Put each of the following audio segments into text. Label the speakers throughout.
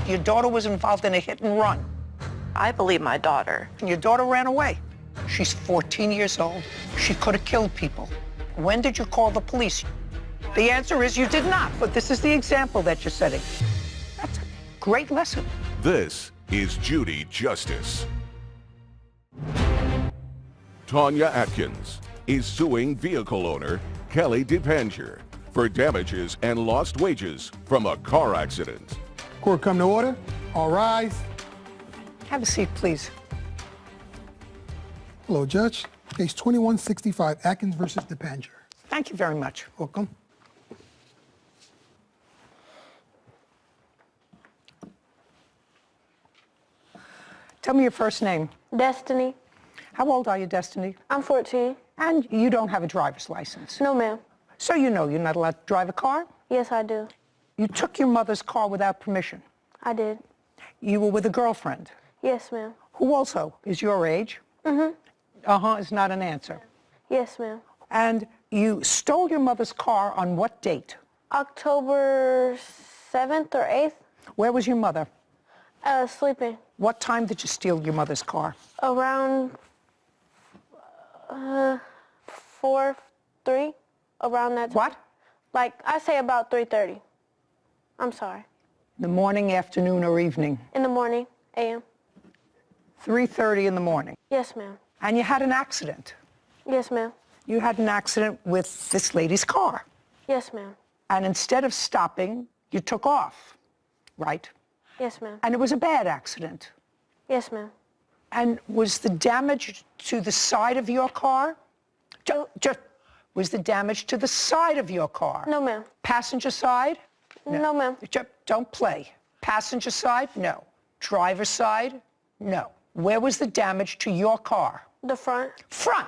Speaker 1: Your daughter was involved in a hit and run.
Speaker 2: I believe my daughter.
Speaker 1: And your daughter ran away. She's 14 years old. She could have killed people. When did you call the police? The answer is you did not, but this is the example that you're setting. That's a great lesson.
Speaker 3: This is Judy Justice. Tanya Atkins is suing vehicle owner Kelly DePanger for damages and lost wages from a car accident.
Speaker 4: Court come to order. All rise.
Speaker 1: Have a seat, please.
Speaker 4: Hello, Judge. Case 2165, Atkins versus DePanger.
Speaker 1: Thank you very much.
Speaker 4: Welcome.
Speaker 1: Tell me your first name.
Speaker 5: Destiny.
Speaker 1: How old are you, Destiny?
Speaker 5: I'm 14.
Speaker 1: And you don't have a driver's license.
Speaker 5: No, ma'am.
Speaker 1: So you know you're not allowed to drive a car?
Speaker 5: Yes, I do.
Speaker 1: You took your mother's car without permission.
Speaker 5: I did.
Speaker 1: You were with a girlfriend,
Speaker 5: Yes, ma'am.
Speaker 1: who also is your age. Uh-huh is not an answer.
Speaker 5: Yes, ma'am.
Speaker 1: And you stole your mother's car on what date?
Speaker 5: October 7th or 8th,
Speaker 1: Where was your mother?
Speaker 5: sleeping.
Speaker 1: What time did you steal your mother's car?
Speaker 5: Around 4, 3, around that time.
Speaker 1: What?
Speaker 5: Like, I say about 3:30. I'm sorry.
Speaker 1: The morning, afternoon, or evening?
Speaker 5: In the morning, a.m.
Speaker 1: 3:30 in the morning.
Speaker 5: Yes, ma'am.
Speaker 1: And you had an accident.
Speaker 5: Yes, ma'am.
Speaker 1: You had an accident with this lady's car.
Speaker 5: Yes, ma'am.
Speaker 1: And instead of stopping, you took off, right?
Speaker 5: Yes, ma'am.
Speaker 1: And it was a bad accident.
Speaker 5: Yes, ma'am.
Speaker 1: And was the damage to the side of your car? Was the damage to the side of your car?
Speaker 5: No, ma'am.
Speaker 1: Passenger side?
Speaker 5: No, ma'am.
Speaker 1: Don't play. Passenger side? No. Driver's side? No. Where was the damage to your car?
Speaker 5: The front.
Speaker 1: Front.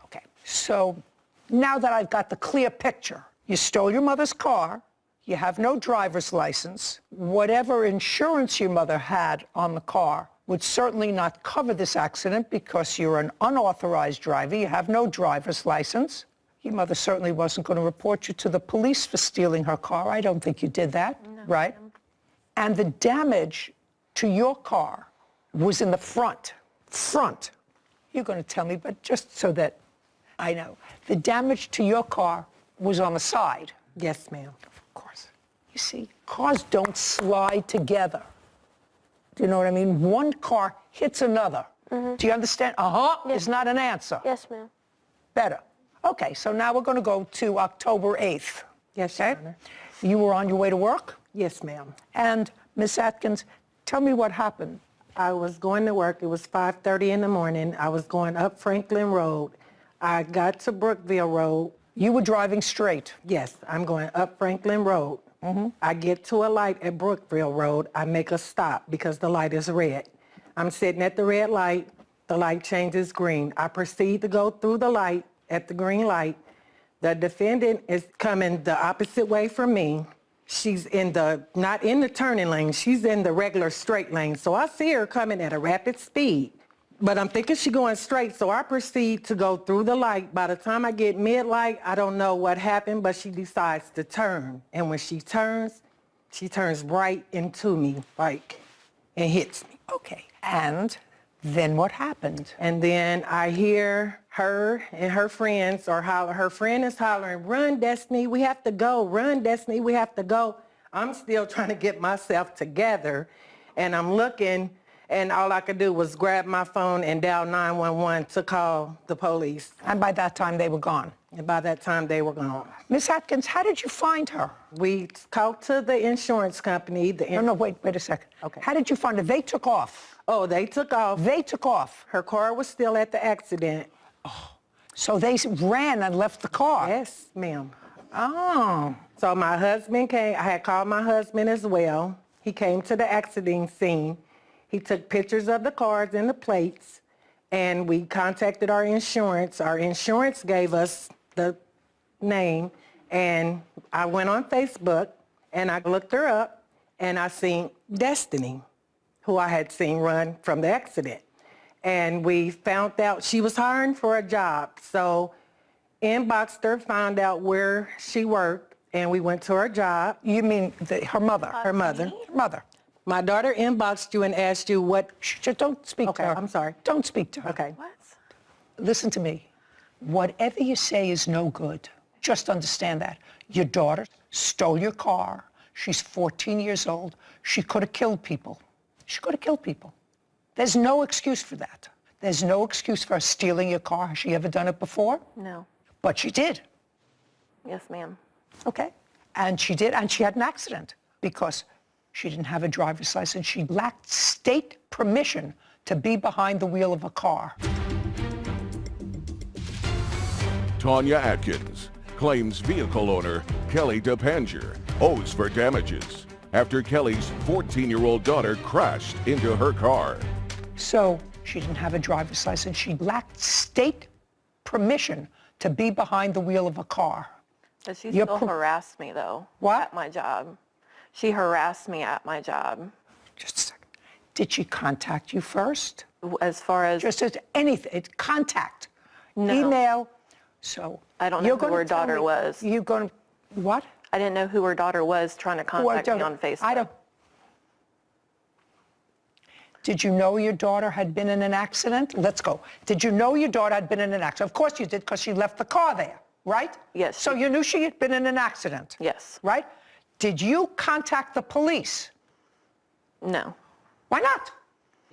Speaker 1: Okay. So now that I've got the clear picture, you stole your mother's car, you have no driver's license, whatever insurance your mother had on the car would certainly not cover this accident because you're an unauthorized driver, you have no driver's license. Your mother certainly wasn't going to report you to the police for stealing her car. I don't think you did that, right? And the damage to your car was in the front. Front. You're going to tell me, but just so that I know. The damage to your car was on the side.
Speaker 6: Yes, ma'am.
Speaker 1: Of course. You see, cars don't slide together. Do you know what I mean? One car hits another. Do you understand? Is not an answer.
Speaker 5: Yes, ma'am.
Speaker 1: Better. Okay, so now we're going to go to October 8th.
Speaker 6: Yes, Your Honor.
Speaker 1: You were on your way to work?
Speaker 6: Yes, ma'am.
Speaker 1: And Miss Atkins, tell me what happened.
Speaker 6: I was going to work. It was 5:30 in the morning. I was going up Franklin Road. I got to Brookville Road.
Speaker 1: You were driving straight.
Speaker 6: Yes, I'm going up Franklin Road. I get to a light at Brookville Road. I make a stop because the light is red. I'm sitting at the red light. The light changes green. I proceed to go through the light at the green light. The defendant is coming the opposite way from me. She's not in the turning lane, she's in the regular straight lane. So I see her coming at a rapid speed, but I'm thinking she's going straight, so I proceed to go through the light. By the time I get mid-light, I don't know what happened, but she decides to turn. And when she turns right into me, and hits me.
Speaker 1: Okay. And then what happened?
Speaker 6: And then I hear her and her friends her friend is hollering, "Run, Destiny, we have to go. Run, Destiny, we have to go." I'm still trying to get myself together, and I'm looking, and all I could do was grab my phone and dial 911 to call the police.
Speaker 1: And by that time, they were gone.
Speaker 6: And by that time, they were gone.
Speaker 1: Miss Atkins, how did you find her?
Speaker 6: We called to the insurance company.
Speaker 1: No, wait a second.
Speaker 6: Okay.
Speaker 1: How did you find her? They took off.
Speaker 6: Oh, they took off.
Speaker 1: They took off.
Speaker 6: Her car was still at the accident.
Speaker 1: So they ran and left the car.
Speaker 6: Yes, ma'am.
Speaker 1: Oh.
Speaker 6: So my husband came. I had called my husband as well. He came to the accident scene. He took pictures of the cars and the plates, and we contacted our insurance. Our insurance gave us the name, and I went on Facebook, and I looked her up, and I seen Destiny, who I had seen run from the accident. And we found out she was hiring for a job. So inboxed her, found out where she worked, and we went to her job.
Speaker 1: You mean her mother?
Speaker 6: Her mother.
Speaker 1: Her mother.
Speaker 6: My daughter inboxed you and asked you what...
Speaker 1: Don't speak
Speaker 6: Okay,
Speaker 1: to her.
Speaker 6: I'm sorry.
Speaker 1: Don't speak to her.
Speaker 6: Okay.
Speaker 2: What?
Speaker 1: Listen to me. Whatever you say is no good. Just understand that. Your daughter stole your car. She's 14 years old. She could have killed people. She could have killed people. There's no excuse for that. There's no excuse for her stealing your car. Has she ever done it before?
Speaker 2: No.
Speaker 1: But she did.
Speaker 2: Yes, ma'am.
Speaker 1: Okay. And she did, and she had an accident because she didn't have a driver's license. She lacked state permission to be behind the wheel of a car.
Speaker 3: Tanya Atkins claims vehicle owner Kelly DePanger owes for damages after Kelly's 14-year-old daughter crashed into her car.
Speaker 1: So she didn't have a driver's license. She lacked state permission to be behind the wheel of a car.
Speaker 2: But she
Speaker 1: You're
Speaker 2: still
Speaker 1: pro-
Speaker 2: harassed me, though.
Speaker 1: What?
Speaker 2: At my job. She harassed me at my job.
Speaker 1: Just a second. Did she contact you first?
Speaker 2: As far as...
Speaker 1: Just as anything, contact,
Speaker 2: No.
Speaker 1: email. So
Speaker 2: I don't know
Speaker 1: you're
Speaker 2: who
Speaker 1: gonna
Speaker 2: her
Speaker 1: tell
Speaker 2: daughter
Speaker 1: me-
Speaker 2: was.
Speaker 1: You're going to, what?
Speaker 2: I didn't know who her daughter was trying to contact me on Facebook.
Speaker 1: I don't. Did you know your daughter had been in an accident? Let's go. Did you know your daughter had been in an accident? Of course you did, because she left the car there, right?
Speaker 2: Yes.
Speaker 1: So you knew she had been in an accident?
Speaker 2: Yes.
Speaker 1: Right? Did you contact the police?
Speaker 2: No.
Speaker 1: Why not?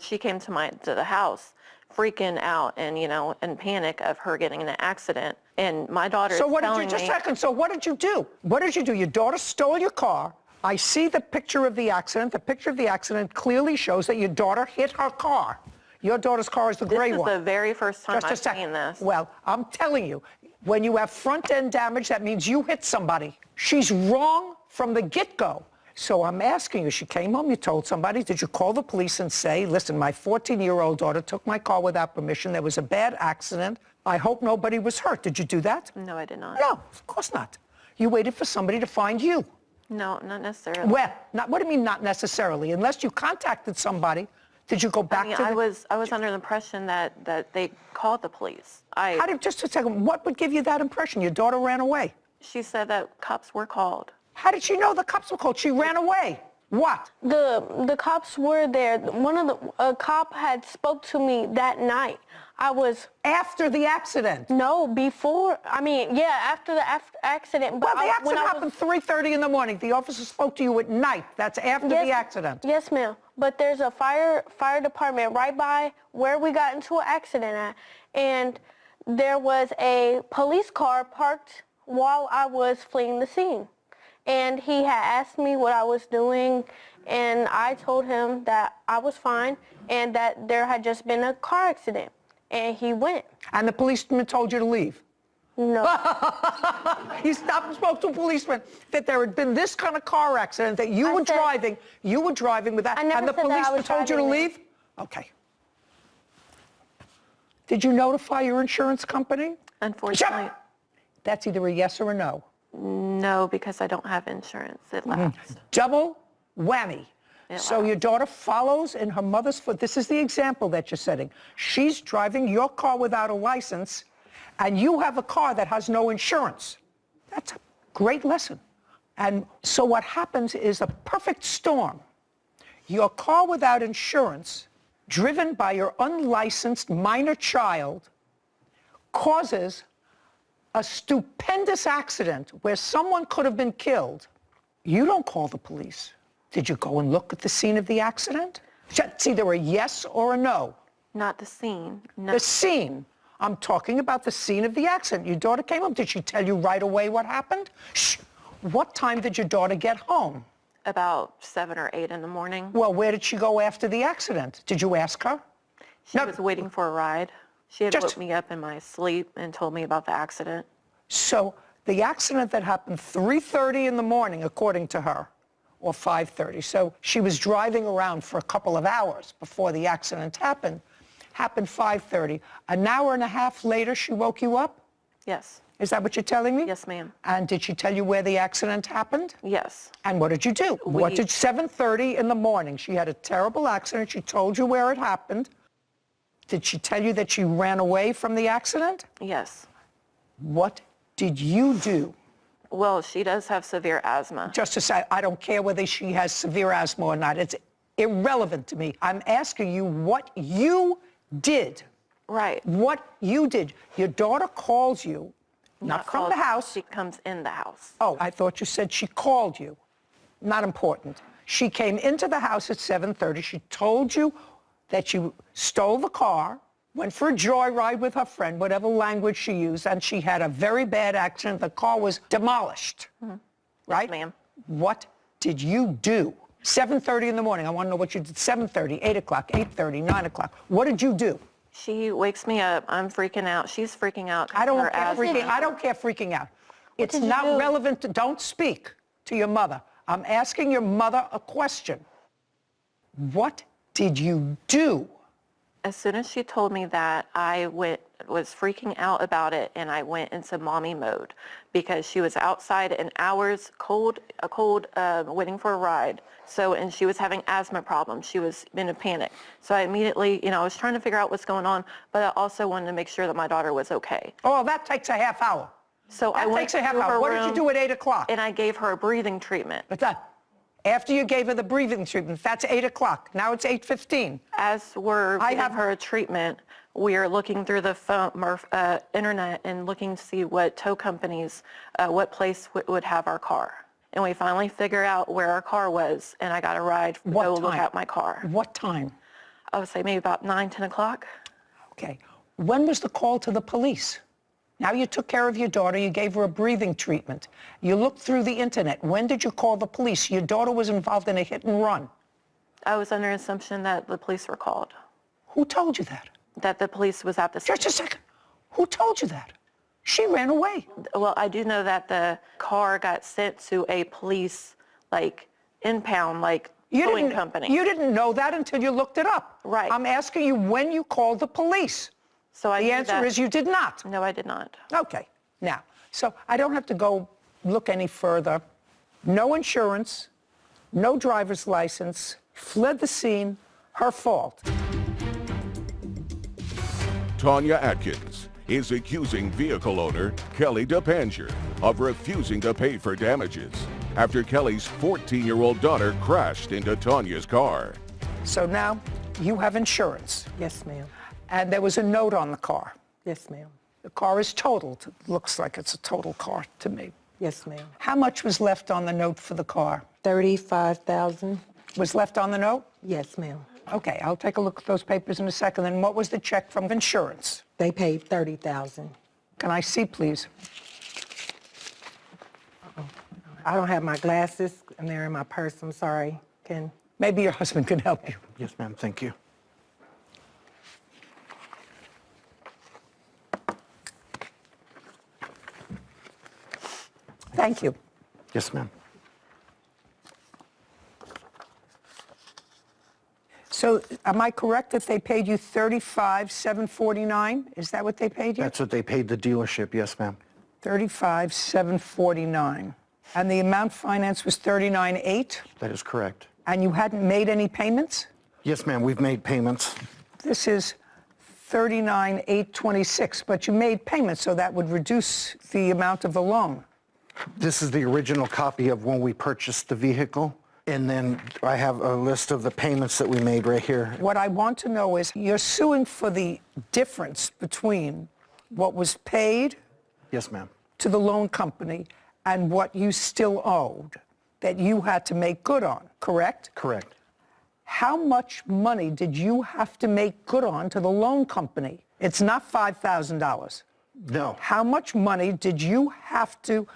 Speaker 2: She came to the house freaking out and, in panic of her getting in an accident. And my daughter
Speaker 1: So
Speaker 2: is
Speaker 1: what did you,
Speaker 2: telling
Speaker 1: just a
Speaker 2: me...
Speaker 1: second, so what did you do? What did you do? Your daughter stole your car. I see the picture of the accident. The picture of the accident clearly shows that your daughter hit her car. Your daughter's car is the gray
Speaker 2: This is
Speaker 1: one.
Speaker 2: the very first time
Speaker 1: Just a
Speaker 2: I've
Speaker 1: second.
Speaker 2: seen this.
Speaker 1: Well, I'm telling you, when you have front-end damage, that means you hit somebody. She's wrong from the get-go. So I'm asking you, she came home, you told somebody, did you call the police and say, listen, my 14-year-old daughter took my car without permission, there was a bad accident, I hope nobody was hurt. Did you do that?
Speaker 2: No, I did not.
Speaker 1: No, of course not. You waited for somebody to find you.
Speaker 2: No, not necessarily.
Speaker 1: Well, what do you mean not necessarily? Unless you contacted somebody, did you go back to the...
Speaker 2: I was under the impression that they called the police.
Speaker 1: Just a second, what would give you that impression? Your daughter ran away.
Speaker 2: She said that cops were called.
Speaker 1: How did she know the cops were called? She ran away. What?
Speaker 5: The cops were there. A cop had spoke to me that night. I was...
Speaker 1: After the accident?
Speaker 5: No, before. After the accident. But
Speaker 1: Well, the accident happened 3:30 in the morning. The officer spoke to you at night. That's after the accident.
Speaker 5: Yes, ma'am. But there's a fire department right by where we got into an accident at. And there was a police car parked while I was fleeing the scene. And he had asked me what I was doing, and I told him that I was fine and that there had just been a car accident. And he went.
Speaker 1: And the policeman told you to leave?
Speaker 5: No.
Speaker 1: You stopped and spoke to a policeman that there had been this kind of car accident, that you were driving with that,
Speaker 5: I never
Speaker 1: and the
Speaker 5: said that I
Speaker 1: policeman
Speaker 5: was
Speaker 1: told you to
Speaker 5: driving it.
Speaker 1: leave? Okay. Did you notify your insurance company?
Speaker 2: Unfortunately,
Speaker 1: That's either a yes or a no.
Speaker 2: no, because I don't have insurance. It lapsed.
Speaker 1: Double whammy.
Speaker 2: It
Speaker 1: So
Speaker 2: lapsed.
Speaker 1: your daughter follows in her mother's foot. This is the example that you're setting. She's driving your car without a license, and you have a car that has no insurance. That's a great lesson. And so what happens is a perfect storm. Your car without insurance, driven by your unlicensed minor child, causes a stupendous accident where someone could have been killed. You don't call the police. Did you go and look at the scene of the accident? It's either a yes or a no.
Speaker 2: Not the scene. No.
Speaker 1: The scene. I'm talking about the scene of the accident. Your daughter came home. Did she tell you right away what happened? Shh. What time did your daughter get home?
Speaker 2: About 7 or 8 in the morning.
Speaker 1: Well, where did she go after the accident? Did you ask her?
Speaker 2: She
Speaker 1: No.
Speaker 2: was waiting for a ride. She had
Speaker 1: Just-
Speaker 2: woke me up in my sleep and told me about the accident.
Speaker 1: So the accident that happened 3:30 in the morning, according to her, or 5:30. So she was driving around for a couple of hours before the accident happened 5:30. An hour and a half later, she woke you up?
Speaker 2: Yes.
Speaker 1: Is that what you're telling me?
Speaker 2: Yes, ma'am.
Speaker 1: And did she tell you where the accident happened?
Speaker 2: Yes.
Speaker 1: And what did you do? What did 7:30 in the morning? She had a terrible accident. She told you where it happened. Did she tell you that she ran away from the accident?
Speaker 2: Yes.
Speaker 1: What did you do?
Speaker 2: Well, she does have severe asthma.
Speaker 1: Just to say, I don't care whether she has severe asthma or not. irrelevant to me. I'm asking you what you did.
Speaker 2: Right.
Speaker 1: What you did. Your daughter calls you, not from
Speaker 2: called,
Speaker 1: the house.
Speaker 2: She comes in the house.
Speaker 1: Oh, I thought you said she called you. Not important. She came into the house at 7:30. She told you that you stole the car, went for a joyride with her friend, whatever language she used, and she had a very bad accident. The car was demolished. Right?
Speaker 2: Yes, ma'am.
Speaker 1: What did you do? 7:30 in the morning. I want to know what you did. 7:30, 8 o'clock, 8:30, 9 o'clock. What did you do?
Speaker 2: She wakes me up. I'm freaking out. She's freaking out.
Speaker 1: I don't
Speaker 2: Her
Speaker 1: care
Speaker 2: asthma.
Speaker 1: freaking out. It's
Speaker 5: did you
Speaker 1: not
Speaker 5: do?
Speaker 1: relevant. Don't speak to your mother. I'm asking your mother a question. What did you do?
Speaker 2: As soon as she told me that, I was freaking out about it, and I went into mommy mode because she was outside in hours, cold, waiting for a ride. So, and she was having asthma problems. She was in a panic. So I immediately, I was trying to figure out what's going on, but I also wanted to make sure that my daughter was okay.
Speaker 1: Oh, that takes a half hour.
Speaker 2: So I
Speaker 1: That
Speaker 2: went
Speaker 1: takes a half
Speaker 2: to
Speaker 1: hour.
Speaker 2: her
Speaker 1: What did you
Speaker 2: room,
Speaker 1: do at 8 o'clock?
Speaker 2: and I gave her a breathing treatment.
Speaker 1: But after you gave her the breathing treatment, that's 8 o'clock. Now it's 8:15.
Speaker 2: As we're
Speaker 1: I
Speaker 2: giving
Speaker 1: have-
Speaker 2: her a treatment, we are looking through the phone, internet and looking to see what tow companies, what place would have our car. And we finally figure out where our car was, and I got a ride to
Speaker 1: What
Speaker 2: go look
Speaker 1: time?
Speaker 2: at my car.
Speaker 1: What time?
Speaker 2: I would say maybe about 9, 10 o'clock.
Speaker 1: Okay. When was the call to the police? Now you took care of your daughter. You gave her a breathing treatment. You looked through the internet. When did you call the police? Your daughter was involved in a hit and run.
Speaker 2: I was under assumption that the police were called,
Speaker 1: Who told you that?
Speaker 2: that the police was at the scene.
Speaker 1: Just a second. Who told you that? She ran away.
Speaker 2: Well, I do know that the car got sent to a police, impound, towing company.
Speaker 1: You didn't know that until you looked it up.
Speaker 2: Right.
Speaker 1: I'm asking you when you called the police.
Speaker 2: So I
Speaker 1: The
Speaker 2: knew
Speaker 1: answer
Speaker 2: that-
Speaker 1: is you did not.
Speaker 2: No, I did not.
Speaker 1: Okay. Now, so I don't have to go look any further. No insurance, no driver's license, fled the scene, her fault.
Speaker 3: Tanya Atkins is accusing vehicle owner Kelly DePanger of refusing to pay for damages after Kelly's 14-year-old daughter crashed into Tanya's car.
Speaker 1: So now you have insurance,
Speaker 6: Yes, ma'am.
Speaker 1: and there was a note on the car.
Speaker 6: Yes, ma'am.
Speaker 1: The car is totaled. It looks like it's a total car to me.
Speaker 6: Yes, ma'am.
Speaker 1: How much was left on the note for the car?
Speaker 6: $35,000.
Speaker 1: Was left on the note?
Speaker 6: Yes, ma'am.
Speaker 1: Okay, I'll take a look at those papers in a second. And what was the check from insurance?
Speaker 6: They paid $30,000.
Speaker 1: Can I see, please?
Speaker 6: I don't have my glasses, and they're in my purse. I'm sorry.
Speaker 1: Maybe your husband can help you.
Speaker 7: Yes, ma'am. Thank you.
Speaker 1: Thank you.
Speaker 7: Yes, ma'am.
Speaker 1: So am I correct that they paid you $35,749? Is that what they paid you?
Speaker 7: That's what they paid the dealership. Yes, ma'am.
Speaker 1: $35,749. And the amount financed was $39,800?
Speaker 7: That is correct.
Speaker 1: And you hadn't made any payments?
Speaker 7: Yes, ma'am. We've made payments.
Speaker 1: This is $39,826, but you made payments, so that would reduce the amount of the loan.
Speaker 7: This is the original copy of when we purchased the vehicle. And then I have a list of the payments that we made right here.
Speaker 1: What I want to know is you're suing for the difference between what was paid
Speaker 7: Yes, ma'am.
Speaker 1: to the loan company and what you still owed that you had to make good on, correct?
Speaker 7: Correct.
Speaker 1: How much money did you have to make good on to the loan company? It's not $5,000.
Speaker 7: No.
Speaker 1: How much money did you have to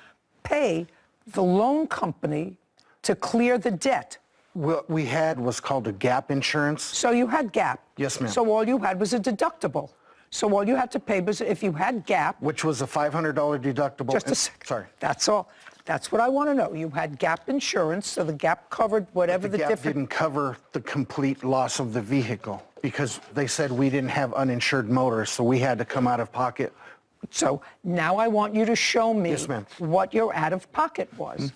Speaker 1: pay the loan company to clear the debt?
Speaker 7: What we had was called a gap insurance.
Speaker 1: So you had gap.
Speaker 7: Yes, ma'am.
Speaker 1: So all you had was a deductible. So all you had to pay was if you had gap.
Speaker 7: Which was a $500 deductible.
Speaker 1: Just a second.
Speaker 7: Sorry.
Speaker 1: That's all. That's what I want to know. You had gap insurance, so the gap covered whatever the
Speaker 7: The gap
Speaker 1: difference.
Speaker 7: didn't cover the complete loss of the vehicle because they said we didn't have uninsured motorists, so we had to come out of pocket.
Speaker 1: So now I want you to show me
Speaker 7: Yes, ma'am.
Speaker 1: what your out-of-pocket was.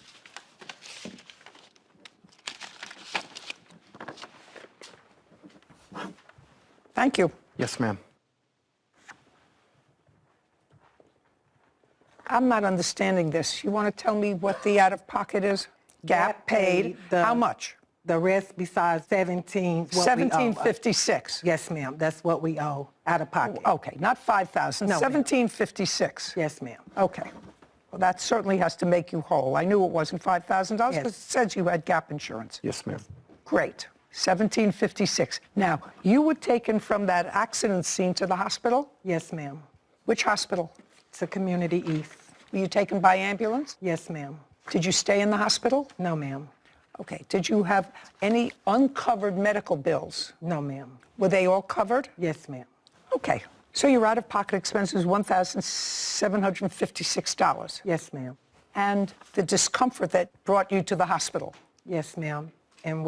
Speaker 1: Thank you.
Speaker 7: Yes, ma'am.
Speaker 1: I'm not understanding this. You want to tell me what the out-of-pocket is? Gap paid.
Speaker 6: paid
Speaker 1: How much?
Speaker 6: The rest besides 17, what we owe.
Speaker 1: $1,756.
Speaker 6: Yes, ma'am. That's what we owe out of pocket.
Speaker 1: Okay, not $5,000,
Speaker 6: No, ma'am.
Speaker 1: $1,756.
Speaker 6: Yes, ma'am.
Speaker 1: Okay. Well, that certainly has to make you whole. I knew it wasn't $5,000 because
Speaker 6: Yes.
Speaker 1: it says you had gap insurance.
Speaker 7: Yes, ma'am.
Speaker 1: Great. $1,756. Now, you were taken from that accident scene to the hospital?
Speaker 6: Yes, ma'am.
Speaker 1: Which hospital?
Speaker 6: To Community East.
Speaker 1: Were you taken by ambulance?
Speaker 6: Yes, ma'am.
Speaker 1: Did you stay in the hospital?
Speaker 6: No, ma'am.
Speaker 1: Okay. Did you have any uncovered medical bills?
Speaker 6: No, ma'am.
Speaker 1: Were they all covered?
Speaker 6: Yes, ma'am.
Speaker 1: Okay. So your out-of-pocket expenses $1,756.
Speaker 6: Yes, ma'am.
Speaker 1: And the discomfort that brought you to the hospital.
Speaker 6: Yes, ma'am. And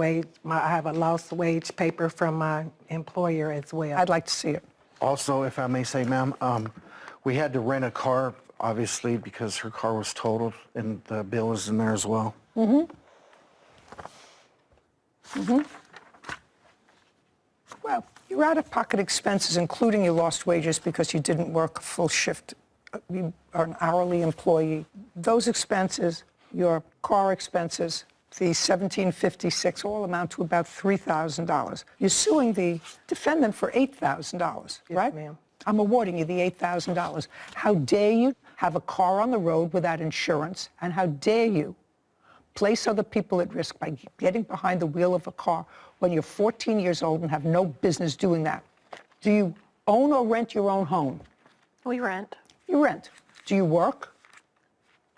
Speaker 6: I have a lost wage paper from my employer as well.
Speaker 1: I'd like to see it.
Speaker 7: Also, if I may say, ma'am, we had to rent a car, obviously, because her car was totaled, and the bill is in there as well.
Speaker 1: Well, your out-of-pocket expenses, including your lost wages because you didn't work a full shift, you are an hourly employee. Those expenses, your car expenses, the $1,756 all amount to about $3,000. You're suing the defendant for $8,000, right?
Speaker 6: ma'am.
Speaker 1: I'm awarding you the $8,000. How dare you have a car on the road without insurance, and how dare you place other people at risk by getting behind the wheel of a car when you're 14 years old and have no business doing that. Do you own or rent your own home?
Speaker 2: We rent.
Speaker 1: You rent. Do you work?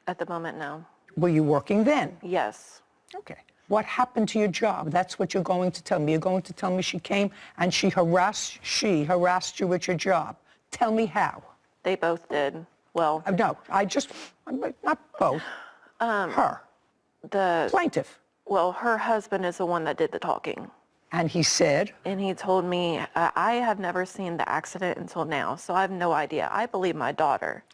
Speaker 2: At the moment, no.
Speaker 1: Were you working then?
Speaker 2: Yes.
Speaker 1: Okay. What happened to your job? That's what you're going to tell me. You're going to tell me she came and she harassed you at your job. Tell me how.
Speaker 2: They both did. Well,
Speaker 1: No, not both. Her,
Speaker 2: the
Speaker 1: plaintiff.
Speaker 2: well, her husband is the one that did the talking.
Speaker 1: And he said,
Speaker 2: And he told me, I have never seen the accident until now, so I have no idea. I believe my daughter.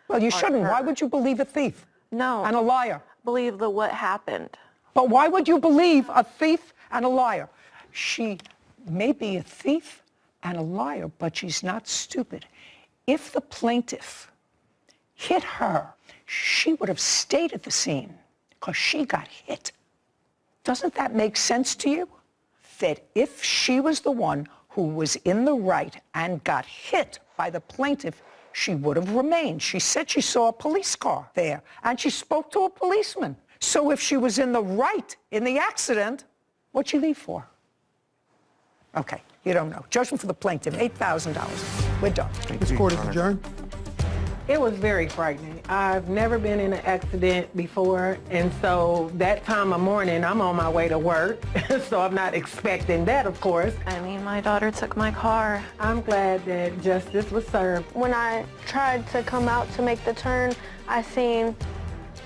Speaker 1: well, you shouldn't. Why would you believe a thief
Speaker 2: No.
Speaker 1: and a liar?
Speaker 2: Believe what happened.
Speaker 1: But why would you believe a thief and a liar? She may be a thief and a liar, but she's not stupid. If the plaintiff hit her, she would have stayed at the scene because she got hit. Doesn't that make sense to you? That if she was the one who was in the right and got hit by the plaintiff, she would have remained. She said she saw a police car there, and she spoke to a policeman. So if she was in the right in the accident, what'd she leave for? Okay, you don't know. Judgment for the plaintiff, $8,000. We're done.
Speaker 4: This court is adjourned.
Speaker 6: It was very frightening. I've never been in an accident before, and so that time of morning, I'm on my way to work, so I'm not expecting that, of course.
Speaker 2: I mean, my daughter took my car.
Speaker 6: I'm glad that justice was served.
Speaker 5: When I tried to come out to make the turn, I seen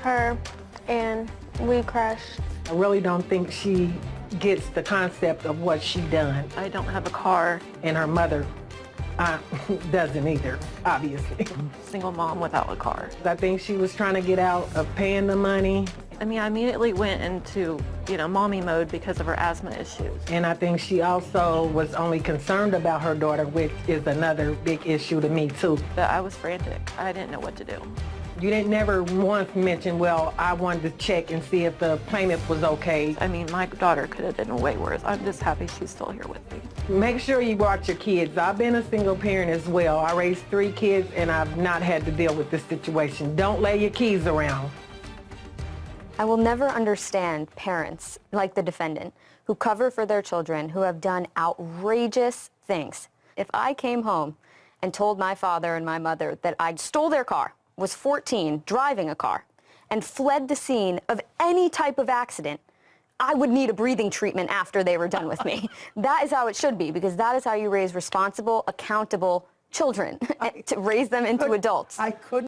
Speaker 5: her and we crashed.
Speaker 6: I really don't think she gets the concept of what she done,
Speaker 2: I don't have a car.
Speaker 6: and her mother doesn't either, obviously.
Speaker 2: Single mom without a car.
Speaker 6: I think she was trying to get out of paying the money,
Speaker 2: I mean, I immediately went into, mommy mode because of her asthma issues.
Speaker 6: and I think she also was only concerned about her daughter, which is another big issue to me too.
Speaker 2: But I was frantic. I didn't know what to do.
Speaker 6: You didn't never once mention, well, I wanted to check and see if the plaintiff was okay.
Speaker 2: I mean, my daughter could have been way worse. I'm just happy she's still here with me.
Speaker 6: Make sure you watch your kids. I've been a single parent as well. I raised 3 kids and I've not had to deal with this situation. Don't lay your keys around.
Speaker 8: I will never understand parents like the defendant who cover for their children who have done outrageous things. If I came home and told my father and my mother that I stole their car, was 14, driving a car, and fled the scene of any type of accident, I would need a breathing treatment after they were done with me. That is how it should be, because that is how you raise responsible, accountable children, to raise them into adults.
Speaker 1: I couldn't